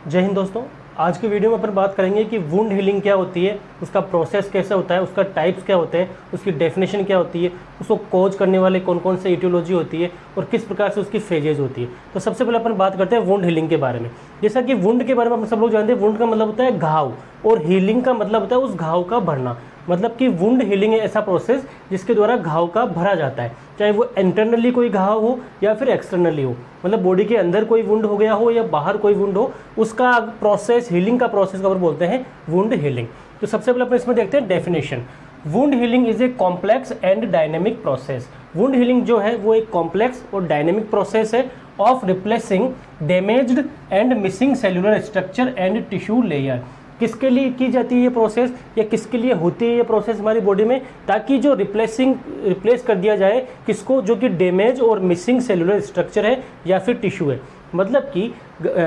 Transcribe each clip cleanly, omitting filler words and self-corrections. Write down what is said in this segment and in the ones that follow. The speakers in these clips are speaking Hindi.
जय हिंद दोस्तों। आज के वीडियो में अपन बात करेंगे कि वुंड हीलिंग क्या होती है, उसका प्रोसेस कैसे होता है, उसका टाइप्स क्या होते हैं, उसकी डेफिनेशन क्या होती है, उसको कोज करने वाले कौन कौन से इटियोलॉजी होती है और किस प्रकार से उसकी फेजेज होती है। तो सबसे पहले अपन बात करते हैं वुंड हीलिंग के बारे में। जैसा कि वुंड के बारे में अपन सब लोग जानते हैं, वुंड का मतलब होता है घाव और हीलिंग का मतलब होता है उस घाव का भरना। मतलब कि वुंड हीलिंग है ऐसा प्रोसेस जिसके द्वारा घाव का भरा जाता है, चाहे वो इंटरनली कोई घाव हो या फिर एक्सटर्नली हो, मतलब बॉडी के अंदर कोई वुंड हो गया हो या बाहर कोई वुंड हो, उसका प्रोसेस हीलिंग का प्रोसेस का बोलते हैं वुंड हीलिंग। तो सबसे पहले अपन इसमें देखते हैं definition. Wound healing is a complex and dynamic process. Wound healing जो है वो एक कॉम्प्लेक्स और डायनेमिक प्रोसेस है of replacing damaged and missing cellular structure and tissue layer. किसके लिए की जाती है ये प्रोसेस या किसके लिए होती है ये प्रोसेस हमारी बॉडी में, ताकि जो रिप्लेस कर दिया जाए किसको, जो कि डैमेज और मिसिंग सेलुलर स्ट्रक्चर है या फिर टिश्यू है। मतलब कि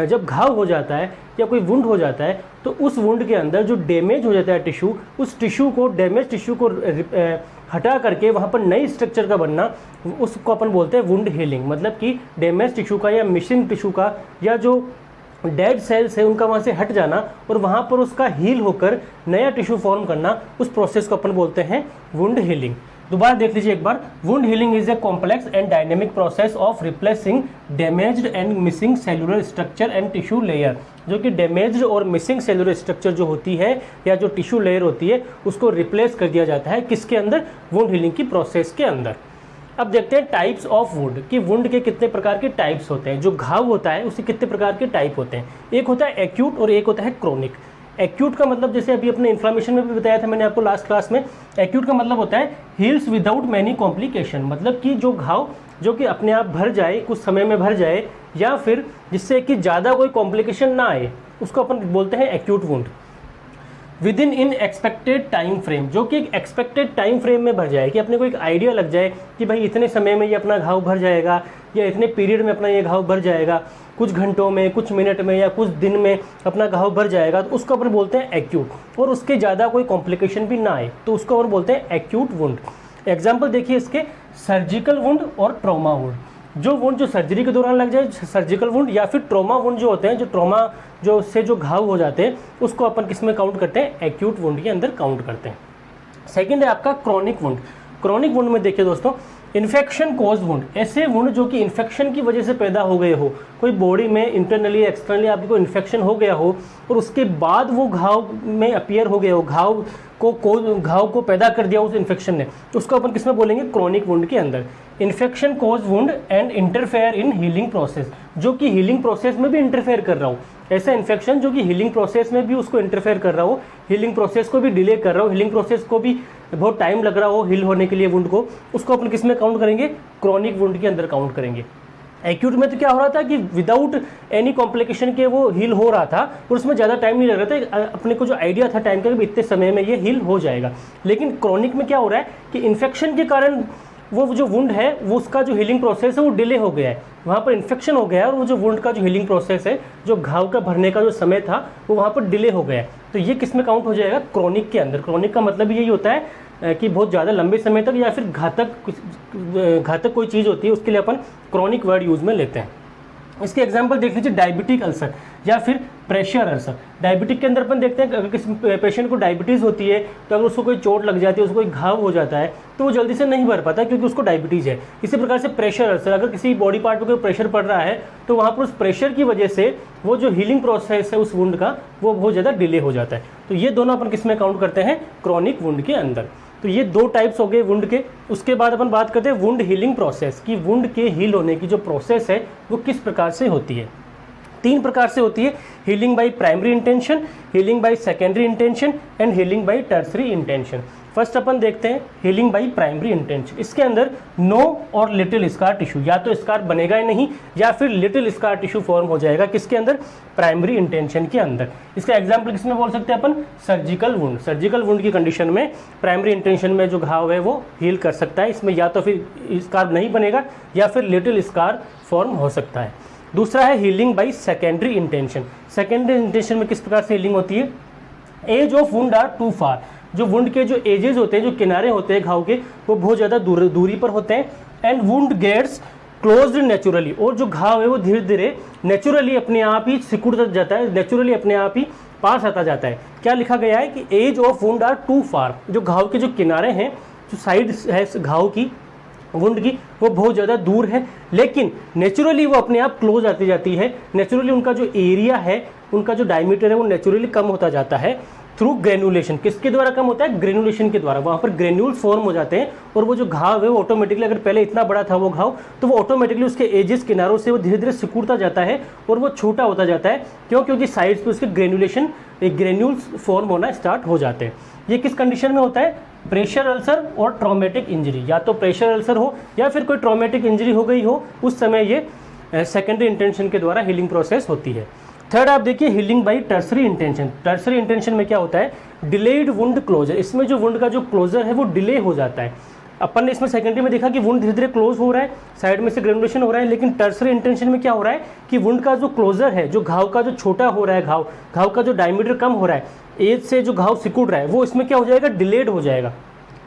जब घाव हो जाता है या कोई वुंड हो जाता है तो उस वुंड के अंदर जो डैमेज हो जाता है टिश्यू, उस टिश्यू को, डैमेज टिश्यू को हटा करके वहाँ पर नई स्ट्रक्चर का बनना, उसको अपन बोलते हैं वुंड हीलिंग। मतलब कि डैमेज टिश्यू का या मिसिंग टिश्यू का या जो डेड सेल्स है उनका वहाँ से हट जाना और वहाँ पर उसका हील होकर नया टिश्यू फॉर्म करना, उस प्रोसेस को अपन बोलते हैं वुंड हीलिंग। दोबारा देख लीजिए एक बार। Wound healing is a complex and dynamic process of replacing damaged and missing cellular structure and tissue layer. जो कि डैमेज्ड और मिसिंग सेलुलर स्ट्रक्चर जो होती है या जो टिश्यू लेयर होती है उसको रिप्लेस कर दिया जाता है किसके अंदर, वुंड हीलिंग की प्रोसेस के अंदर। अब देखते हैं टाइप्स ऑफ वुंड, कि वुंड के कितने प्रकार के टाइप्स होते हैं। जो घाव होता है उसके कितने प्रकार के टाइप होते हैं। एक होता है एक्यूट और एक होता है क्रोनिक। एक्यूट का मतलब जैसे अभी अपने इन्फ्लामेशन में भी बताया था मैंने आपको लास्ट क्लास में, एक्यूट का मतलब होता है हील्स विदाउट मैनी कॉम्प्लिकेशन। मतलब कि जो घाव जो कि अपने आप भर जाए, कुछ समय में भर जाए, या फिर जिससे कि ज़्यादा कोई कॉम्प्लिकेशन ना आए, उसको अपन बोलते हैं acute wound. With in expected time frame, जो कि एक एक्सपेक्टेड टाइम फ्रेम में भर जाए, कि अपने को एक आइडिया लग जाए कि भाई इतने समय में ये अपना घाव भर जाएगा या इतने पीरियड में अपना ये घाव भर जाएगा, कुछ घंटों में, कुछ मिनट में या कुछ दिन में अपना घाव भर जाएगा, तो उसको अपन बोलते हैं एक्यूट। और उसके ज़्यादा कोई कॉम्प्लिकेशन भी ना आए तो उसको अपन बोलते हैं एक्यूट वुंड। एग्जाम्पल देखिए इसके, सर्जिकल वुंड और ट्रॉमा वुंड। जो वुंड जो सर्जरी के दौरान लग जाए, सर्जिकल वुंड, या फिर ट्रॉमा वुंड जो होते हैं, जो ट्रॉमा जो से जो घाव हो जाते हैं, उसको अपन किस में काउंट करते हैं, एक्यूट वुंड के अंदर काउंट करते हैं। सेकंड है आपका क्रोनिक वुंड। क्रोनिक वुंड में देखिए दोस्तों, इन्फेक्शन कॉज वुंड, ऐसे वुंड जो कि इन्फेक्शन की वजह से पैदा हो गए हो, कोई बॉडी में इंटरनली एक्सटर्नली आपको इन्फेक्शन हो गया हो और उसके बाद वो घाव में अपीयर हो गया हो, घाव को पैदा कर दिया उस इन्फेक्शन ने, तो उसको अपन किसमें बोलेंगे, क्रोनिक वुंड के अंदर। Infection cause wound and interfere in healing process, जो कि हीलिंग प्रोसेस में भी इंटरफेयर कर रहा हो। ऐसा इन्फेक्शन जो कि हीलिंग प्रोसेस में भी उसको इंटरफेयर कर रहा हो, हीलिंग प्रोसेस को भी डिले कर रहा हो, हीलिंग प्रोसेस को भी बहुत टाइम लग रहा हो हील होने के लिए वुंड को, उसको अपन किस में काउंट करेंगे, क्रोनिक वुंड के अंदर काउंट करेंगे। एक्यूट में तो क्या हो रहा था कि विदाउट एनी कॉम्प्लिकेशन के वो हील हो रहा था और उसमें ज़्यादा टाइम नहीं लग रहा था, अपने को जो आइडिया था टाइम का कि इतने समय में ये हील हो जाएगा। लेकिन क्रोनिक में क्या हो रहा है कि इन्फेक्शन के कारण वो जो वुंड है वो उसका जो हीलिंग प्रोसेस है वो डिले हो गया है, वहाँ पर इन्फेक्शन हो गया है और वो जो वुंड का जो हीलिंग प्रोसेस है, जो घाव का भरने का जो समय था वो वहाँ पर डिले हो गया है। तो ये किस में काउंट हो जाएगा, क्रोनिक के अंदर। क्रोनिक का मतलब यही होता है कि बहुत ज़्यादा लंबे समय तक या फिर घातक कोई चीज़ होती है, उसके लिए अपन क्रोनिक वर्ड यूज़ में लेते हैं। इसके एग्जांपल देख लीजिए, डायबिटिक अल्सर या फिर प्रेशर अल्सर। डायबिटिक के अंदर अपन देखते हैं अगर किसी पेशेंट को डायबिटीज़ होती है तो अगर उसको कोई चोट लग जाती है, उसको कोई घाव हो जाता है तो वो जल्दी से नहीं भर पाता क्योंकि उसको डायबिटीज़ है। इसी प्रकार से प्रेशर अल्सर, अगर किसी बॉडी पार्ट पर कोई प्रेशर पड़ रहा है तो वहाँ पर उस प्रेशर की वजह से वो जो हीलिंग प्रोसेस है उस वुंड का वो बहुत ज़्यादा डिले हो जाता है। तो ये दोनों अपन किस में काउंट करते हैं, क्रोनिक वुंड के अंदर। तो ये दो टाइप्स हो गए वुंड के। उसके बाद अपन बात करते हैं वुंड हीलिंग प्रोसेस, कि वुंड के हील होने की जो प्रोसेस है वो किस प्रकार से होती है। 3 प्रकार से होती है, healing by primary intention, healing by secondary intention and healing by tertiary intention. First अपन देखते हैं हीलिंग बाय प्राइमरी इंटेंशन। इसके अंदर नो और लिटिल स्कार टिश्यू, या तो स्कार बनेगा ही नहीं या फिर लिटिल स्कार टिश्यू फॉर्म हो जाएगा किसके अंदर, प्राइमरी इंटेंशन के अंदर। इसका एग्जांपल किसमें बोल सकते हैं अपन, सर्जिकल वुंड। सर्जिकल वुंड की कंडीशन में प्राइमरी इंटेंशन में जो घाव है वो हील कर सकता है, इसमें या तो फिर स्कार नहीं बनेगा या फिर लिटिल स्कार फॉर्म हो सकता है। दूसरा है healing by secondary intention. Secondary intention में किस प्रकार से हीलिंग होती है, edge of wound are too far, जो वुंड के जो एजेस होते हैं, जो किनारे होते हैं घाव के, वो बहुत ज़्यादा दूरी पर होते हैं, and wound gets closed naturally, और जो घाव है वो धीरे धीरे नेचुरली अपने आप ही सिकुड़ता जाता है, नेचुरली अपने आप ही पास आता जाता है। क्या लिखा गया है कि edge of wound are too far, जो घाव के जो किनारे हैं, जो साइड है घाव की, वुंड की, वो बहुत ज़्यादा दूर है, लेकिन नेचुरली वो अपने आप क्लोज आती जाती है। नेचुरली उनका जो एरिया है, उनका जो डायमीटर है वो नेचुरली कम होता जाता है थ्रू ग्रेनुलेशन। किसके द्वारा कम होता है? ग्रेनुलेशन के द्वारा। वहाँ पर ग्रेन्यूल्स फॉर्म हो जाते हैं और वो जो घाव है वो ऑटोमेटिकली, अगर पहले इतना बड़ा था वो घाव, तो वो ऑटोमेटिकली उसके एजेस किनारों से वो धीरे धीरे सिकुड़ता जाता है और वो छोटा होता जाता है। क्यों? क्योंकि साइड्स पे उसके ग्रेनुलेशन, ग्रेन्यूल्स फॉर्म होना स्टार्ट हो जाते हैं। ये किस कंडीशन में होता है? प्रेशर अल्सर और ट्रॉमेटिक इंजरी, या तो प्रेशर अल्सर हो या फिर कोई ट्रॉमेटिक इंजरी हो गई हो, उस समय ये सेकेंडरी इंटेंशन के द्वारा हीलिंग प्रोसेस होती है। थर्ड आप देखिए healing by tertiary intention. Tertiary intention में क्या होता है? Delayed wound closure. इसमें जो वुंड का जो क्लोजर है वो डिले हो जाता है। अपन ने इसमें सेकेंडरी में देखा कि वुंड धीरे धीरे क्लोज हो रहा है, साइड में से ग्रेनुलेशन हो रहा है, लेकिन टर्सरी इंटेंशन में क्या हो रहा है कि वुंड का जो क्लोजर है, जो घाव का जो छोटा हो रहा है, घाव का जो डायमीटर कम हो रहा है, एज से जो घाव सिकुड़ रहा है, वो इसमें क्या हो जाएगा? डिलेड हो जाएगा,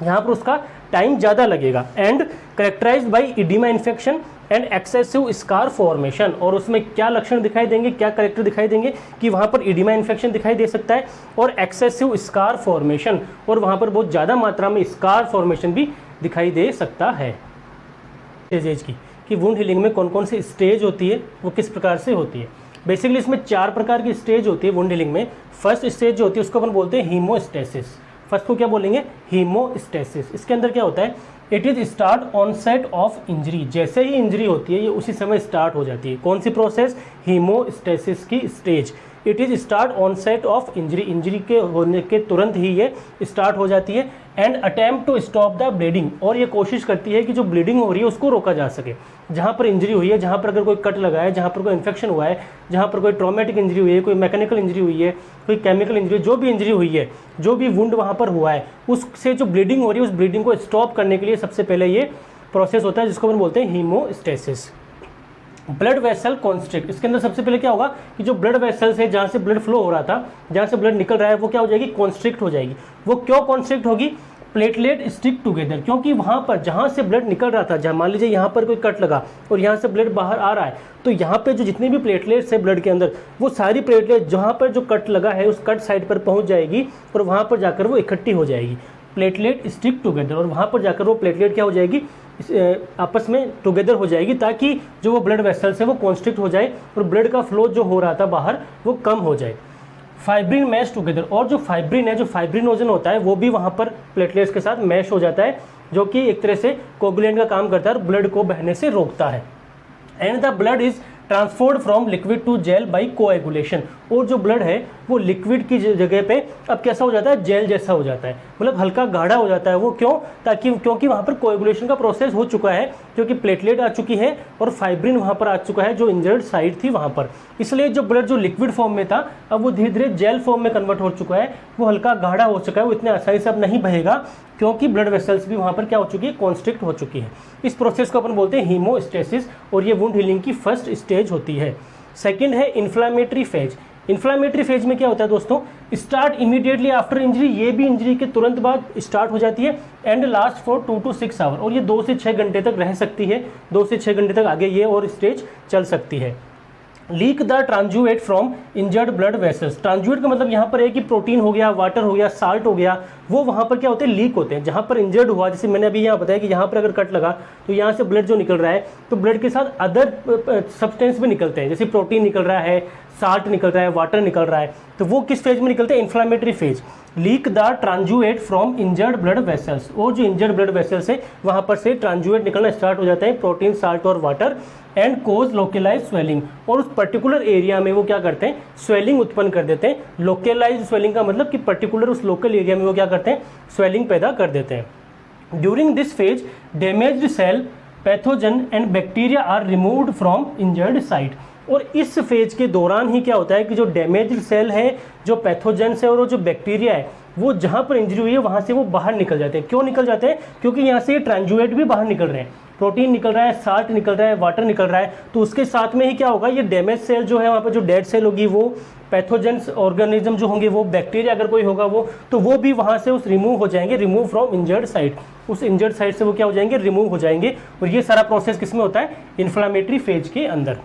यहाँ पर उसका टाइम ज़्यादा लगेगा। And characterized by oedema infection and excessive scar formation. और उसमें क्या लक्षण दिखाई देंगे, क्या करेक्टर दिखाई देंगे कि वहाँ पर इडिमा इन्फेक्शन दिखाई दे सकता है और एक्सेसिव स्कार फॉर्मेशन, और वहाँ पर बहुत ज़्यादा मात्रा में स्कार फॉर्मेशन भी दिखाई दे सकता है। स्टेज की कि वुंड हीलिंग में कौन कौन सी स्टेज होती है, वो किस प्रकार से होती है। बेसिकली इसमें 4 प्रकार की स्टेज होती है वुंड हीलिंग में। फर्स्ट स्टेज जो होती है उसको अपन बोलते हैं हीमोस्टेसिस। फर्स्ट को क्या बोलेंगे? हीमोस्टेसिस। इसके अंदर क्या होता है? It is start onset of injury. जैसे ही इंजरी होती है ये उसी समय स्टार्ट हो जाती है। कौन सी प्रोसेस? हीमोस्टेसिस की stage. It is start onset of injury. Injury के होने के तुरंत ही ये स्टार्ट हो जाती है। And attempt to stop the bleeding, और ये कोशिश करती है कि जो ब्लीडिंग हो रही है उसको रोका जा सके। जहाँ पर इंजरी हुई है, जहाँ पर अगर कोई कट लगा है, जहाँ पर कोई इन्फेक्शन हुआ है, जहाँ पर कोई ट्रॉमेटिक इंजरी हुई है, कोई मैकेनिकल इंजरी हुई है, कोई केमिकल इंजरी, जो भी इंजरी हुई है, जो भी वुंड वहाँ पर हुआ है, उससे जो ब्लीडिंग हो रही है उस ब्लीडिंग को स्टॉप करने के लिए सबसे पहले ये प्रोसेस होता है जिसको हम बोलते हैं हीमोस्टेसिस। Blood vessel constrict. इसके अंदर सबसे पहले क्या होगा कि जो ब्लड वेसल्स है, जहाँ से ब्लड फ्लो हो रहा था, जहाँ से ब्लड निकल रहा है, वो क्या हो जाएगी? कॉन्स्ट्रिक्ट हो जाएगी। वो क्यों कॉन्स्ट्रिक्ट होगी? Platelet stick together. क्योंकि वहाँ पर जहाँ से ब्लड निकल रहा था, जहाँ मान लीजिए यहाँ पर कोई कट लगा और यहाँ से ब्लड बाहर आ रहा है, तो यहाँ पे जो जितनी भी प्लेटलेट्स है ब्लड के अंदर, वो सारी प्लेटलेट जहाँ पर जो कट लगा है उस कट साइड पर पहुँच जाएगी और वहाँ पर जाकर वो इकट्ठी हो जाएगी। प्लेटलेट स्टिक टुगेदर, और वहाँ पर जाकर वो प्लेटलेट क्या हो जाएगी? आपस में टुगेदर हो जाएगी, ताकि जो वो ब्लड वेसल्स है वो कॉन्स्ट्रिक्ट हो जाए और ब्लड का फ्लो जो हो रहा था बाहर वो कम हो जाए। फाइब्रिन मैश टुगेदर, और जो फाइब्रिन है, जो फाइब्रिनोजन होता है, वो भी वहाँ पर प्लेटलेट्स के साथ मैश हो जाता है, जो कि एक तरह से कोगुलेंट का काम करता है और ब्लड को बहने से रोकता है। And the blood is transferred from liquid to gel by coagulation, और जो ब्लड है वो लिक्विड की जगह पे अब कैसा हो जाता है? जेल जैसा हो जाता है, मतलब हल्का गाढ़ा हो जाता है। वो क्यों? क्योंकि वहाँ पर कोएगुलेशन का प्रोसेस हो चुका है, क्योंकि प्लेटलेट आ चुकी है और फाइब्रिन वहाँ पर आ चुका है जो इंजर्ड साइड थी वहाँ पर। इसलिए जो ब्लड जो लिक्विड फॉर्म में था अब वो धीरे धीरे जेल फॉर्म में कन्वर्ट हो चुका है, वो हल्का गाढ़ा हो चुका है, वो इतने आसानी से अब नहीं बहेगा, क्योंकि ब्लड वेसल्स भी वहाँ पर क्या हो चुकी है? कॉन्स्ट्रिक्ट हो चुकी है। इस प्रोसेस को अपन बोलते हैं हीमोस्टेसिस, और ये वुंड हीलिंग की फर्स्ट स्टेज होती है। सेकेंड है इन्फ्लामेटरी फेज। इन्फ्लामेटरी फेज में क्या होता है दोस्तों? स्टार्ट इमीडिएटली आफ्टर इंजरी, ये भी इंजरी के तुरंत बाद स्टार्ट हो जाती है। And last for 2 to 6 hour, और ये 2 से 6 घंटे तक रह सकती है। 2 से 6 घंटे तक आगे ये और स्टेज चल सकती है। Leak the transudate from injured blood vessels. Transudate का मतलब यहाँ पर है कि प्रोटीन हो गया, वाटर हो गया, साल्ट हो गया, वो वहाँ पर क्या होते हैं? लीक होते हैं। जहाँ पर इंजर्ड हुआ, जैसे मैंने अभी यहाँ बताया कि यहाँ पर अगर कट लगा तो यहाँ से ब्लड जो निकल रहा है, तो ब्लड के साथ अदर सब्सटेंस भी निकलते हैं, जैसे प्रोटीन निकल रहा है, साल्ट निकल रहा है, वाटर निकल रहा है, तो वो किस फेज में निकलते हैं? Inflammatory phase. Leak the transudate from injured blood vessels, और जो इंजर्ड ब्लड वेसल्स है वहाँ पर से ट्रांजुएट निकलना स्टार्ट हो जाता है, प्रोटीन, साल्ट और water. And cause localize swelling, और उस पर्टिकुलर एरिया में वो क्या करते हैं? स्वेलिंग उत्पन्न कर देते हैं। लोकेलाइज स्वेलिंग का मतलब कि पर्टिकुलर उस लोकल एरिया में वो क्या करते हैं? स्वेलिंग पैदा कर देते हैं। During this phase damaged cell, pathogen and bacteria are removed from injured site. और इस फेज के दौरान ही क्या होता है कि जो डैमेज्ड सेल है, जो पैथोजेंस है और जो बैक्टीरिया है, वो जहाँ पर इंजरी हुई है वहाँ से वो बाहर निकल जाते हैं। क्यों निकल जाते हैं? क्योंकि यहाँ से ये ट्रांजुएट भी बाहर निकल रहे हैं, प्रोटीन निकल रहा है, साल्ट निकल रहा है, वाटर निकल रहा है, तो उसके साथ में ही क्या होगा, ये डैमेज सेल जो है वहाँ पर जो डेड सेल होगी वो पैथोजेंस ऑर्गेनिज्म जो होंगे वो बैक्टीरिया अगर कोई होगा वो, तो वो भी वहाँ से उस रिमूव हो जाएंगे, रिमूव फ्रॉम इंजर्ड साइट, उस इंजर्ड साइट से वो क्या हो जाएंगे, रिमूव हो जाएंगे। और ये सारा प्रोसेस किसमें होता है, इन्फ्लामेटरी फेज के अंदर।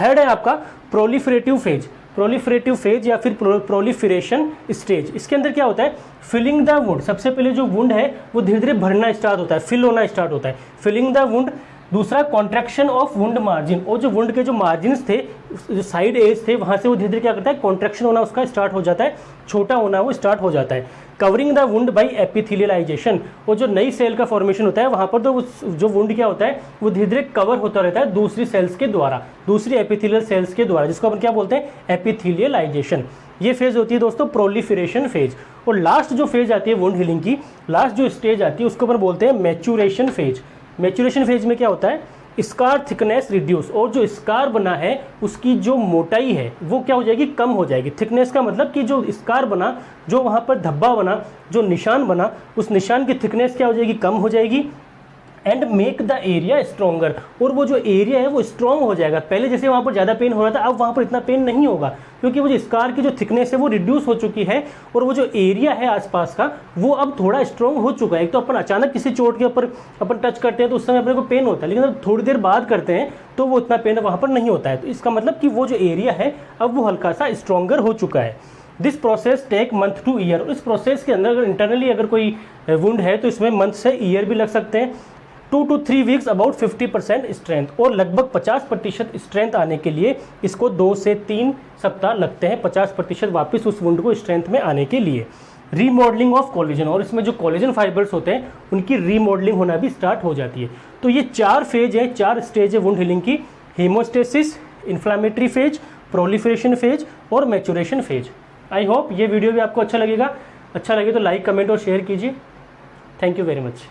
थर्ड है आपका प्रोलिफरेटिव फेज, प्रोलिफरेटिव फेज या फिर प्रोलिफरेशन स्टेज। इसके अंदर क्या होता है, फिलिंग द वुंड, सबसे पहले जो वुंड है वो धीरे धीरे भरना स्टार्ट होता है, फिल होना स्टार्ट होता है, फिलिंग द वुंड। दूसरा कॉन्ट्रैक्शन ऑफ वुंड मार्जिन, और जो वुंड के जो मार्जिन थे, जो साइड एज थे, वहाँ से वो धीरे धीरे क्या करता है, कॉन्ट्रैक्शन होना उसका स्टार्ट हो जाता है, छोटा होना वो स्टार्ट हो जाता है। कवरिंग द वुंड बाई एपिथेलियलाइजेशन, वो जो नई सेल का फॉर्मेशन होता है वहाँ पर तो जो वुंड क्या होता है वो धीरे धीरे कवर होता रहता है दूसरी सेल्स के द्वारा, दूसरी एपिथेलियल सेल्स के द्वारा, जिसको अपन क्या बोलते हैं, एपिथेलियलाइजेशन। ये फेज होती है दोस्तों प्रोलिफरेशन फेज। और लास्ट जो फेज आती है वुंड हीलिंग की, लास्ट जो स्टेज आती है उसको अपन बोलते हैं मैच्योरेशन फेज। मैच्योरेशन फेज में क्या होता है, स्कार थिकनेस रिड्यूस, और जो स्कार बना है उसकी जो मोटाई है वो क्या हो जाएगी, कम हो जाएगी। थिकनेस का मतलब कि जो स्कार बना, जो वहाँ पर धब्बा बना, जो निशान बना, उस निशान की थिकनेस क्या हो जाएगी, कम हो जाएगी। And make the area stronger, और वो जो एरिया है वो स्ट्रॉन्ग हो जाएगा। पहले जैसे वहाँ पर ज़्यादा पेन हो रहा था, अब वहाँ पर इतना पेन नहीं होगा, क्योंकि वो जो स्कार की जो थिकनेस है वो रिड्यूस हो चुकी है, और वो जो एरिया है आसपास का वो अब थोड़ा स्ट्रॉन्ग हो चुका है। एक तो अपन अचानक किसी चोट के ऊपर अपन टच करते हैं तो उस समय अपने को पेन होता है, लेकिन अगर थोड़ी देर बाद करते हैं तो वो इतना पेन वहाँ पर नहीं होता है। तो इसका मतलब कि वो जो एरिया है अब वो हल्का सा स्ट्रॉन्गर हो चुका है। This process take month to year, इस प्रोसेस के अंदर अगर इंटरनली अगर कोई वुंड है तो इसमें मंथ से ईयर भी लग सकते हैं। 2 to 3 वीक्स अबाउट 50% स्ट्रेंथ, और लगभग 50% स्ट्रेंथ आने के लिए इसको 2 से 3 सप्ताह लगते हैं 50% वापस उस वुंड को स्ट्रेंथ में आने के लिए। रीमॉडलिंग ऑफ कोलेजन, और इसमें जो कोलेजन फाइबर्स होते हैं उनकी रीमॉडलिंग होना भी स्टार्ट हो जाती है। तो ये 4 फेज है, 4 स्टेज है वुंड हीलिंग की, haemostasis, inflammatory phase, proliferation phase और मैच्योरेशन फेज। आई होप ये वीडियो भी आपको अच्छा लगेगा। अच्छा लगे तो लाइक, कमेंट और शेयर कीजिए। Thank you very much.